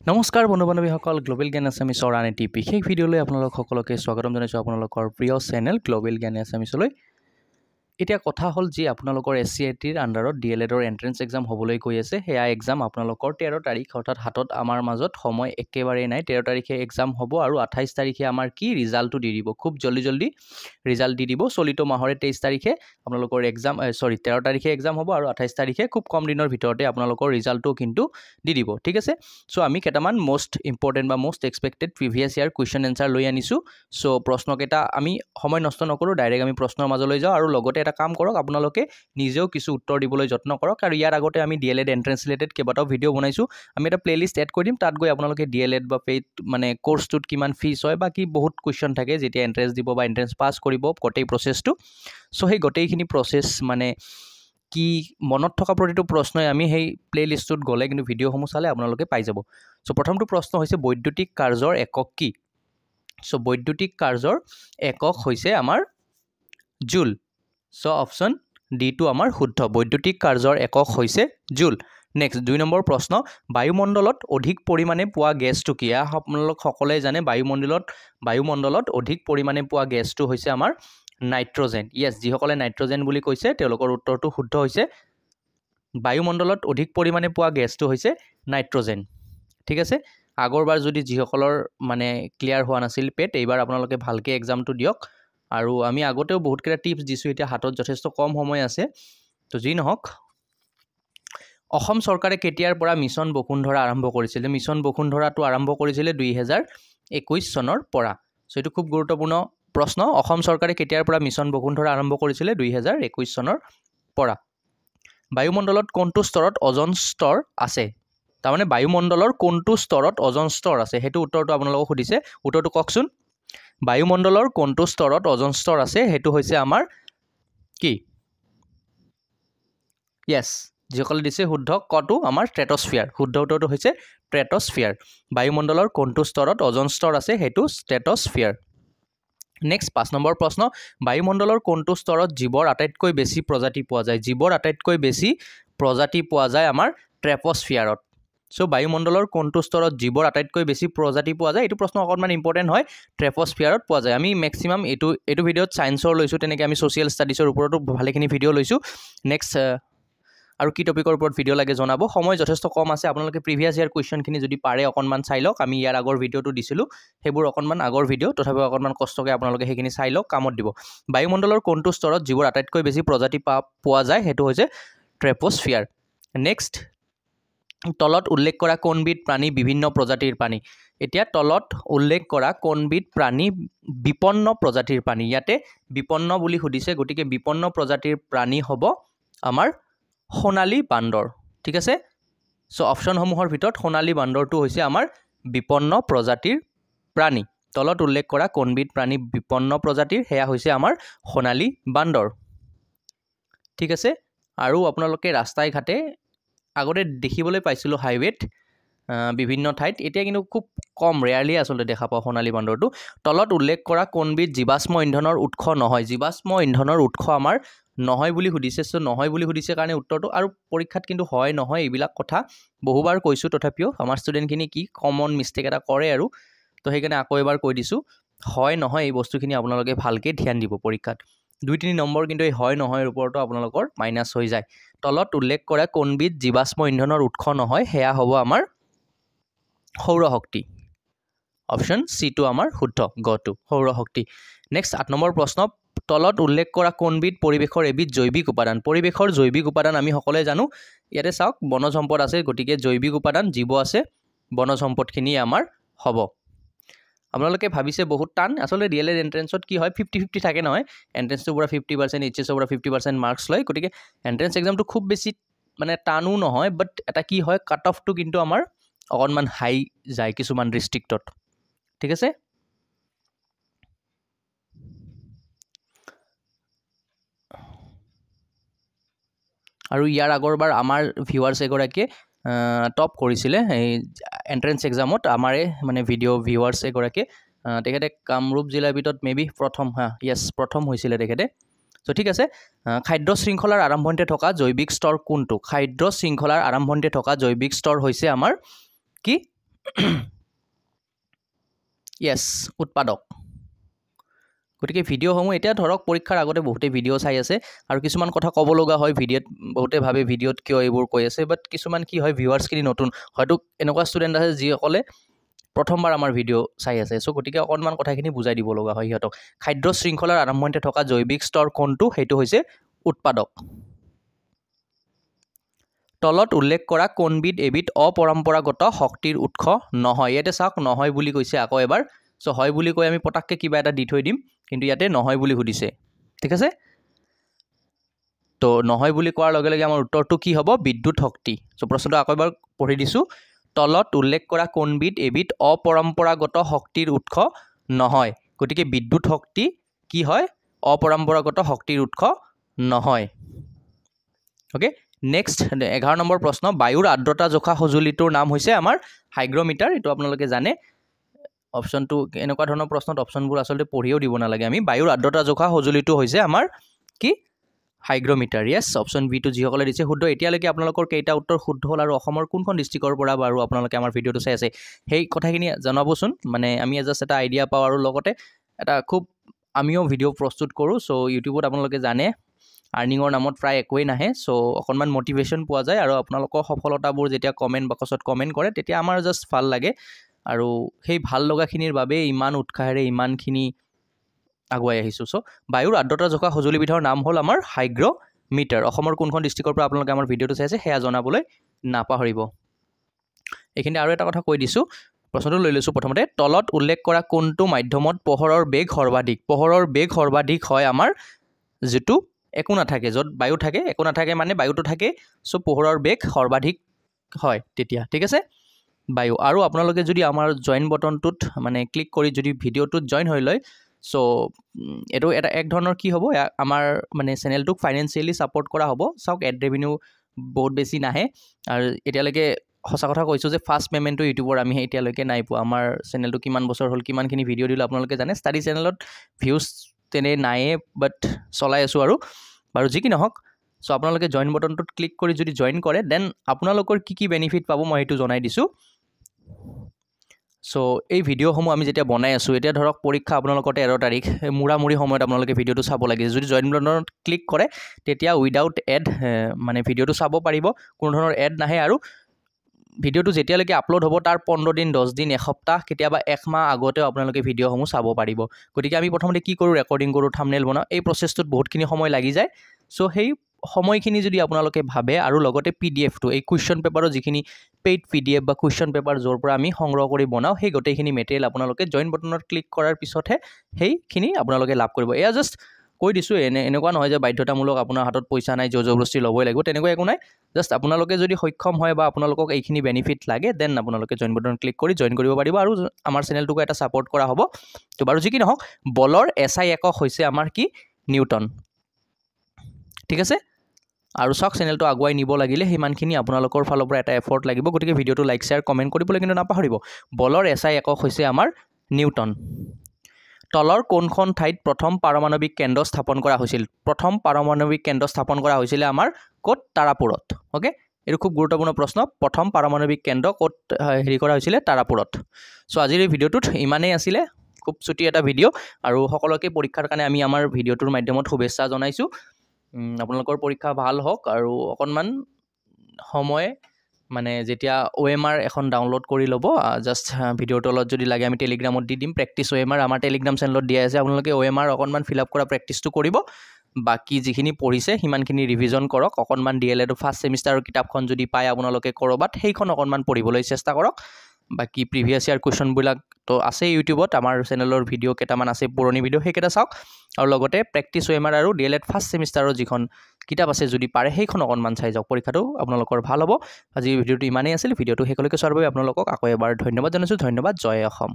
নমস্কাৰ বন্ধু বান্ধৱীসকল গ্লোবেল জ্ঞান আছামিছৰ আন এটি বিশেষ ভিডিঅ'লৈ আপোনালোক সকলোকে স্বাগতম জনাইছোঁ আপোনালোকৰ প্ৰিয় চেনেল গ্লোবেল জ্ঞান আছামিছলৈ। এতিয়া কথা হ'ল যে আপোনালোকৰ SCITৰ আণ্ডাৰত DLEDৰ এন্ট্ৰেন্স এক্সাম হ'বলৈ গৈ আছে। সেয়া এক্সাম আপোনালোকৰ 13 তাৰিখ অৰ্থাৎ হাতত আমাৰ মাজত সময় একেবাৰে নাই। 13 তাৰিখে এক্সাম হ'ব আৰু 28 তাৰিখে আমাৰ কি ৰিজাল্টটো দি দিব, খুব জলদি ৰিজাল্ট দি দিব। চলিত মাহৰে 23 তাৰিখে আপোনালোকৰ এক্সাম 13 তাৰিখে এক্সাম হ'ব আৰু 28 তাৰিখে খুব কম দিনৰ ভিতৰতে আপোনালোকৰ ৰিজাল্টটো কিন্তু দি দিব, ঠিক আছে। সো আমি কেইটামান মোস্ট ইম্পৰ্টেণ্ট বা most expected previous year question answer লৈ আনিছোঁ। সো প্ৰশ্নকেইটা আমি সময় নষ্ট নকৰোঁ, ডাইৰেক্ট আমি প্ৰশ্নৰ মাজলৈ যাওঁ আৰু লগতে এটা কাম কৰক, আপোনালোকে নিজেও কিছু উত্তৰ দিবলৈ যত্ন কৰক। আৰু ইয়াৰ আগতে আমি DLED এন্ট্ৰেন্স ৰিলেটেড কেইবাটাও ভিডিঅ' বনাইছোঁ। আমি এটা প্লেলিষ্ট এড কৰি দিম, তাত গৈ আপোনালোকে DLED বা পেইড মানে কোৰ্চটোত কিমান ফিজ হয় বা কি বহুত কুৱেশ্যন থাকে যেতিয়া এন্ট্ৰেন্স দিব বা এন্ট্ৰেন্স পাছ কৰিব গোটেই প্ৰচেছটো। সো সেই গোটেইখিনি প্ৰচেছ মানে কি মনত থকা প্ৰতিটো প্ৰশ্নই আমি সেই প্লেলিষ্টটোত গ'লে কিন্তু ভিডিঅ'সমূহ চালে আপোনালোকে পাই যাব। সো প্ৰথমটো প্ৰশ্ন হৈছে বৈদ্যুতিক কাৰ্যৰ একক কি? সো বৈদ্যুতিক কাৰ্যৰ একক হৈছে আমাৰ জুল। সো অপশ্যন ডিটো আমাৰ শুদ্ধ, বৈদ্যুতিক কাৰ্যৰ একক হৈছে জুল। নেক্সট 2 নম্বৰ প্ৰশ্ন, বায়ুমণ্ডলত অধিক পৰিমাণে পোৱা গেছটো কি? আপোনালোক সকলোৱে জানে বায়ুমণ্ডলত অধিক পৰিমাণে পোৱা গেছটো হৈছে আমাৰ নাইট্ৰজেন। ইয়েছ, যিসকলে নাইট্ৰজেন বুলি কৈছে তেওঁলোকৰ উত্তৰটো শুদ্ধ হৈছে। বায়ুমণ্ডলত অধিক পৰিমাণে পোৱা গেছটো হৈছে নাইট্ৰজেন, ঠিক আছে। আগৰবাৰ যদি যিসকলৰ মানে ক্লিয়াৰ হোৱা নাছিল পেট, এইবাৰ আপোনালোকে ভালকৈ এক্সামটো দিয়ক। আৰু আমি আগতেও বহুতকেইটা টিপছ দিছোঁ, এতিয়া হাতত যথেষ্ট কম সময় আছে। তো যি নহওক, অসম চৰকাৰে কেতিয়াৰ পৰা মিছন বসুন্ধৰা আৰম্ভ কৰিছিলে? মিছন বসুন্ধৰাটো আৰম্ভ কৰিছিলে 2021 চনৰ পৰা। চ' এইটো খুব গুৰুত্বপূৰ্ণ প্ৰশ্ন। অসম চৰকাৰে কেতিয়াৰ পৰা মিছন বসুন্ধৰা আৰম্ভ কৰিছিলে? 2021 চনৰ পৰা। বায়ুমণ্ডলত কোনটো স্তৰত অজন স্তৰ আছে? তাৰমানে বায়ুমণ্ডলৰ কোনটো স্তৰত অজন স্তৰ আছে সেইটো উত্তৰটো আপোনালোকক সুধিছে। উত্তৰটো কওকচোন। বায়ুমণ্ডলৰ কোনটো স্তৰত অজন স্তৰ আছে সেইটো হৈছে আমাৰ কি? ইয়েছ, যিসকলে দিছে শুদ্ধ কটো আমাৰ ট্ৰেটস্ফিয়াৰ। শুদ্ধ উত্তৰটো হৈছে ট্ৰেটস্ফিয়াৰ। বায়ুমণ্ডলৰ কোনটো স্তৰত অজন স্তৰ আছে সেইটো ট্ৰেটস্ফিয়াৰ। নেক্সট 5 নম্বৰ প্ৰশ্ন, বায়ুমণ্ডলৰ কোনটো স্তৰত জীৱৰ আটাইতকৈ বেছি প্ৰজাতি পোৱা যায়? জীৱৰ আটাইতকৈ বেছি প্ৰজাতি পোৱা যায় আমাৰ ট্ৰেপস্ফিয়াৰত। সো বায়ুমণ্ডলৰ কোনটো স্তৰত জীৱৰ আটাইতকৈ বেছি প্ৰজাতি পোৱা যায়? এইটো প্ৰশ্ন অকণমান ইম্পৰ্টেণ্ট হয়। ট্ৰেপস্ফিয়াৰত পোৱা যায়। আমি মেক্সিমাম এইটো ভিডিঅ'ত ছায়েন্সৰ লৈছোঁ, তেনেকৈ আমি ছ'চিয়েল ষ্টাডিজৰ ওপৰতো ভালেখিনি ভিডিঅ' লৈছোঁ। নেক্সট আৰু কি টপিকৰ ওপৰত ভিডিঅ' লাগে জনাব। সময় যথেষ্ট কম আছে, আপোনালোকে প্ৰিভিয়াছ ইয়াৰ কুৱেশ্যনখিনি যদি পাৰে অকণমান চাই লওক। আমি ইয়াৰ আগৰ ভিডিঅ'টো দিছিলোঁ, সেইবোৰ অকণমান আগৰ ভিডিঅ', তথাপিও অকণমান কষ্টকৈ আপোনালোকে সেইখিনি চাই লওক, কামত দিব। বায়ুমণ্ডলৰ কোনটো স্তৰত জীৱৰ আটাইতকৈ বেছি প্ৰজাতি পোৱা যায় সেইটো হৈছে ট্ৰেপস্ফিয়াৰ। নেক্সট, তলত উল্লেখ কৰা কোনবিধ প্ৰাণী বিভিন্ন প্ৰজাতিৰ প্ৰাণী? এতিয়া তলত উল্লেখ কৰা কোনবিধ প্ৰাণী বিপন্ন প্ৰজাতিৰ প্ৰাণী? ইয়াতে বিপন্ন বুলি সুধিছে, গতিকে বিপন্ন প্ৰজাতিৰ প্ৰাণী হ'ব আমাৰ সোণালী বান্দৰ, ঠিক আছে। চ' অপশ্যনসমূহৰ ভিতৰত সোণালী বান্দৰটো হৈছে আমাৰ বিপন্ন প্ৰজাতিৰ প্ৰাণী। তলত উল্লেখ কৰা কোনবিধ প্ৰাণী বিপন্ন প্ৰজাতিৰ? সেয়া হৈছে আমাৰ সোণালী বান্দৰ, ঠিক আছে। আৰু আপোনালোকে ৰাস্তাই ঘাটে আগতে দেখিবলৈ পাইছিলোঁ হাইৱেত বিভিন্ন ঠাইত, এতিয়া কিন্তু খুব কম ৰেয়াৰলি আচলতে দেখা পাওঁ সোণালী বান্দৰটো। তলত উল্লেখ কৰা কোনবিধ জীৱাশ্ম ইন্ধনৰ উৎস নহয়? জীৱাশ্ম ইন্ধনৰ উৎস আমাৰ নহয় বুলি সুধিছে। চ' নহয় বুলি সুধিছে কাৰণে উত্তৰটো, আৰু পৰীক্ষাত কিন্তু হয় নহয় এইবিলাক কথা বহুবাৰ কৈছোঁ, তথাপিও আমাৰ ষ্টুডেণ্টখিনি কি কমন মিষ্টেক এটা কৰে আৰু, তো সেইকাৰণে আকৌ এবাৰ কৈ দিছোঁ, হয় নহয় এই বস্তুখিনি আপোনালোকে ভালকৈ ধ্যান দিব পৰীক্ষাত। 2-3 নম্বৰ কিন্তু এই হয় নহয়ৰ ওপৰতো আপোনালোকৰ মাইনাছ হৈ যায়। তলত উল্লেখ কৰা কোনবিধ জীৱাশ্ম ইন্ধনৰ উৎস নহয়? সেয়া হ'ব আমাৰ সৌৰশক্তি। অপশ্যন চিটো আমাৰ শুদ্ধ, গটো সৌৰশক্তি। নেক্সট 8 নম্বৰ প্ৰশ্ন, তলত উল্লেখ কৰা কোনবিধ পৰিৱেশৰ এবিধ জৈৱিক উপাদান? পৰিৱেশৰ জৈৱিক উপাদান আমি সকলোৱে জানো। ইয়াতে চাওক বনজ সম্পদ আছে, গতিকে জৈৱিক উপাদান জীৱ আছে, বনজ সম্পদখিনি আমাৰ হ'ব। আপোনালোকে ভাবিছে বহুত টান, আচলতে DLED এণ্ট্ৰেন্সত কি হয় 50-50 থাকে নহয়, এণ্ট্ৰেন্সটোৰ পৰা 50%, HSৰ পৰা 50% মাৰ্কছ লয়, গতিকে এণ্ট্ৰেন্স এক্সামটো খুব বেছি মানে টানো নহয়, বাট এটা কি হয় কাট অফটো কিন্তু আমাৰ অকণমান হাই যায় কিছুমান ডিষ্ট্ৰিক্টত, ঠিক আছে। আৰু ইয়াৰ আগৰবাৰ আমাৰ ভিউৱাৰ্ছ এগৰাকীয়ে টপ কৰিছিলে এই এণ্ট্ৰেন্স এক্সামত, আমাৰে মানে ভিডিঅ' ভিউৱাৰ্ছ এগৰাকীয়ে, তেখেতে কামৰূপ জিলাৰ ভিতৰত মেবি প্ৰথম প্ৰথম হৈছিলে তেখেতে। চ' ঠিক আছে। খাদ্য শৃংখলাৰ আৰম্ভণিতে থকা জৈৱিক স্তৰ কোনটো? খাদ্য শৃংখলাৰ আৰম্ভণিতে থকা জৈৱিক স্তৰ হৈছে আমাৰ কি? ইয়েছ, উৎপাদক। গতিকে ভিডিঅ'সমূহ এতিয়া ধৰক পৰীক্ষাৰ আগতে বহুতে ভিডিঅ' চাই আছে আৰু কিছুমান কথা ক'ব লগা হয় ভিডিঅ'ত, বহুতে ভাবে ভিডিঅ'ত কিয় এইবোৰ কৈ আছে, বাট কিছুমান কি হয় ভিউৱাৰ্ছখিনি নতুন, হয়তো এনেকুৱা ষ্টুডেণ্ট আছে যিসকলে প্ৰথমবাৰ আমাৰ ভিডিঅ' চাই আছে। চ' গতিকে অকণমান কথাখিনি বুজাই দিব লগা হয় সিহঁতক। খাদ্য শৃংখলাৰ আৰম্ভণিতে থকা জৈৱিক স্তৰ কোনটো? সেইটো হৈছে উৎপাদক। তলত উল্লেখ কৰা কোনবিধ এবিধ অপৰম্পৰাগত শক্তিৰ উৎস নহয়? ইয়াতে চাওক নহয় বুলি কৈছে আকৌ এবাৰ। চ' হয় বুলি কৈ আমি পটাককৈ কিবা এটা দি থৈ দিম, কিন্তু ইয়াতে নহয় বুলি সুধিছে, ঠিক আছে? তো নহয় বুলি কোৱাৰ লগে লগে আমাৰ উত্তৰটো কি হ'ব? বিদ্যুৎ শক্তি। চ' প্ৰশ্নটো আকৌ এবাৰ পঢ়ি দিছোঁ। তলত উল্লেখ কৰা কোনবিধ এবিধ অপৰম্পৰাগত শক্তিৰ উৎস নহয়? গতিকে বিদ্যুৎ শক্তি কি হয়? অপৰম্পৰাগত শক্তিৰ উৎস নহয়। অ'কে, নেক্সট 11 নম্বৰ প্ৰশ্ন। বায়ুৰ আৰ্দ্ৰতা জোখা সঁজুলিটোৰ নাম হৈছে আমাৰ হাইগ্ৰমিটাৰ। এইটো আপোনালোকে জানে। অপশ্যনটো এনেকুৱা ধৰণৰ প্ৰশ্নত অপশ্যনবোৰ আচলতে পঢ়িও দিব নালাগে আমি। বায়ুৰ আৰ্দ্ৰতা জোখা সঁজুলিটো হৈছে আমাৰ কি? হাইগ্ৰমিটাৰ। য়েছ, অপশ্যন বিটো যিসকলে দিছে শুদ্ধ। এতিয়ালৈকে আপোনালোকৰ কেইটা উত্তৰ শুদ্ধ হ'ল আৰু অসমৰ কোনখন ডিষ্ট্ৰিক্টৰ পৰা বাৰু আপোনালোকে আমাৰ ভিডিঅ'টো চাই আছে সেই কথাখিনি জনাবচোন। মানে আমি জাষ্ট এটা আইডিয়া পাওঁ আৰু লগতে এটা খুব আমিও ভিডিঅ' প্ৰস্তুত কৰোঁ। চ' ইউটিউবত আপোনালোকে জানে আৰ্নিঙৰ নামত প্ৰায় একোৱেই নাহে। চ' অকণমান মটিভেশ্যন পোৱা যায় আৰু আপোনালোকৰ সফলতাবোৰ যেতিয়া কমেণ্ট বাকচত কমেণ্ট কৰে তেতিয়া আমাৰ জাষ্ট ভাল লাগে আৰু সেই ভাল লগাখিনিৰ বাবেই ইমান উৎসাহেৰে ইমানখিনি আগুৱাই আহিছোঁ। চ' বায়ুৰ আৰ্দ্ৰতা জোখা সঁজুলিবিধৰ নাম হ'ল আমাৰ হাইগ্ৰমিটাৰ। অসমৰ কোনখন ডিষ্ট্ৰিক্টৰ পৰা আপোনালোকে আমাৰ ভিডিঅ'টো চাই আছে সেয়া জনাবলৈ নাপাহৰিব। এইখিনি আৰু এটা কথা কৈ দিছোঁ, প্ৰশ্নটো লৈ লৈছোঁ প্ৰথমতে। তলত উল্লেখ কৰা কোনটো মাধ্যমত পোহৰৰ বেগ সৰ্বাধিক? পোহৰৰ বেগ সৰ্বাধিক হয় আমাৰ যিটো একো নাথাকে, য'ত বায়ু থাকে, একো নাথাকে মানে বায়ুটো থাকে। চ' পোহৰৰ বেগ সৰ্বাধিক হয় তেতিয়া, ঠিক আছে? বায়ু। আৰু আপোনালোকে যদি আমাৰ জইন বটনটোত মানে ক্লিক কৰি যদি ভিডিঅ'টোত জইন হৈ লয়, চ' এইটো এটা এক ধৰণৰ কি হ'ব, আমাৰ মানে চেনেলটোক ফাইনেন্সিয়েলি ছাপৰ্ট কৰা হ'ব। চাওক এড ৰেভিনিউ বহুত বেছি নাহে আৰু এতিয়ালৈকে সঁচা কথা কৈছোঁ যে ফাৰ্ষ্ট পে'মেণ্টটো ইউটিউবৰ আমি এতিয়ালৈকে নাই পোৱা। আমাৰ চেনেলটো কিমান বছৰ হ'ল, কিমানখিনি ভিডিঅ' দিলোঁ আপোনালোকে জানে। ষ্টাডি চেনেলত ভিউজ তেনে নায়ে, বাট চলাই আছোঁ আৰু বাৰু যি কি নহওক। চ' আপোনালোকে জইন বটনটোত ক্লিক কৰি যদি জইন কৰে দেন আপোনালোকৰ কি কি বেনিফিট পাব মই সেইটো জনাই দিছোঁ। চ' এই ভিডিঅ'সমূহ আমি যেতিয়া বনাই আছোঁ, এতিয়া ধৰক পৰীক্ষা আপোনালোকৰ 13 তাৰিখ, মূৰামূৰি সময়ত আপোনালোকে ভিডিঅ'টো চাব লাগে। যদি জইন বটনত ক্লিক কৰে তেতিয়া উইদাউট এড মানে ভিডিঅ'টো চাব পাৰিব, কোনো ধৰণৰ এড নাহে। আৰু ভিডিঅ'টো যেতিয়ালৈকে আপলোড হ'ব তাৰ 15 দিন, 10 দিন, এসপ্তাহ, কেতিয়াবা 1 মাহ আগতেও আপোনালোকে ভিডিঅ'সমূহ চাব পাৰিব। গতিকে আমি প্ৰথমতে কি কৰোঁ? ৰেকৰ্ডিং কৰোঁ, থাম্বনেইল বনাওঁ। এই প্ৰচেছটোত বহুতখিনি সময় লাগি যায়। চ' সেই সময়খিনি যদি আপোনালোকে ভাবে আৰু লগতে PDF-টো, এই কুৱেশ্যন পেপাৰৰ যিখিনি পেইড PDF বা কুৱেশ্যন পেপাৰ য'ৰ পৰা আমি সংগ্ৰহ কৰি বনাওঁ, সেই গোটেইখিনি মেটেৰিয়েল আপোনালোকে জইন বটনত ক্লিক কৰাৰ পিছতহে সেইখিনি আপোনালোকে লাভ কৰিব। এয়া জাষ্ট কৈ দিছোঁ, এনেকুৱা নহয় যে বাধ্যতামূলক আপোনাৰ হাতত পইচা নাই জবৰদস্তি ল'বই লাগিব, তেনেকুৱা একো নাই। জাষ্ট আপোনালোকে যদি সক্ষম হয় বা আপোনালোকক এইখিনি বেনিফিট লাগে দেন আপোনালোকে জইন বটনত ক্লিক কৰি জইন কৰিব পাৰিব আৰু আমাৰ চেনেলটোকো এটা ছাপৰ্ট কৰা হ'ব। তো বাৰু যি কি নহওক, বলৰ SI একক হৈছে আমাৰ কি? নিউটন, ঠিক আছে? আৰু চাওক চেনেলটো আগুৱাই নিব লাগিলে সিমানখিনি আপোনালোকৰ ফালৰ পৰা এটা এফৰ্ট লাগিব। গতিকে ভিডিঅ'টো লাইক শ্বেয়াৰ কমেণ্ট কৰিবলৈ কিন্তু নাপাহৰিব। বলৰ SI একক হৈছে আমাৰ নিউটন। তলৰ কোনখন ঠাইত প্ৰথম পাৰমাণৱিক কেন্দ্ৰ স্থাপন কৰা হৈছিল? প্ৰথম পাৰমাণৱিক কেন্দ্ৰ স্থাপন কৰা হৈছিলে আমাৰ ক'ত? তাৰাপুৰত। অ'কে, এইটো খুব গুৰুত্বপূৰ্ণ প্ৰশ্ন। প্ৰথম পাৰমাণৱিক কেন্দ্ৰ ক'ত হেৰি কৰা হৈছিলে? তাৰাপুৰত। চ' আজিৰ এই ভিডিঅ'টোত ইমানেই আছিলে, খুব চুটি এটা ভিডিঅ' আৰু সকলোকে পৰীক্ষাৰ কাৰণে আমি আমাৰ ভিডিঅ'টোৰ মাধ্যমত শুভেচ্ছা জনাইছোঁ। আপোনালোকৰ পৰীক্ষা ভাল হওক আৰু অকণমান সময় মানে যেতিয়া OMR এখন ডাউনলোড কৰি ল'ব, জাষ্ট ভিডিঅ'ৰ তলত যদি লাগে আমি টেলিগ্ৰামত দি দিম। প্ৰেক্টিছ OMR আমাৰ টেলিগ্ৰাম চেনেলত দিয়া আছে। আপোনালোকে OMR অকণমান ফিল আপ কৰা প্ৰেক্টিছটো কৰিব। বাকী যিখিনি পঢ়িছে সিমানখিনি ৰিভিজন কৰক। অকণমান DLED ফাৰ্ষ্ট ছেমিষ্টাৰৰ কিতাপখন যদি পায় আপোনালোকে ক'ৰবাত, সেইখন অকণমান পঢ়িবলৈ চেষ্টা কৰক। বাকী প্ৰিভিয়াছ ইয়াৰ কুৱেশ্যনবিলাকতো আছে ইউটিউবত, আমাৰ চেনেলৰ ভিডিঅ' কেইটামান আছে পুৰণি ভিডিঅ', সেইকেইটা চাওক। আৰু লগতে প্ৰেক্টিছ OMR আৰু DLED ফাৰ্ষ্ট ছেমিষ্টাৰৰ যিখন কিতাপ আছে যদি পাৰে সেইখন অকণমান চাই যাওক, পৰীক্ষাটো আপোনালোকৰ ভাল হ'ব। আজি ভিডিঅ'টো ইমানেই আছিল। ভিডিঅ'টো শেষলৈকে চোৱাৰ বাবে আপোনালোকক আকৌ এবাৰ ধন্যবাদ জনাইছোঁ। ধন্যবাদ। জয় অসম।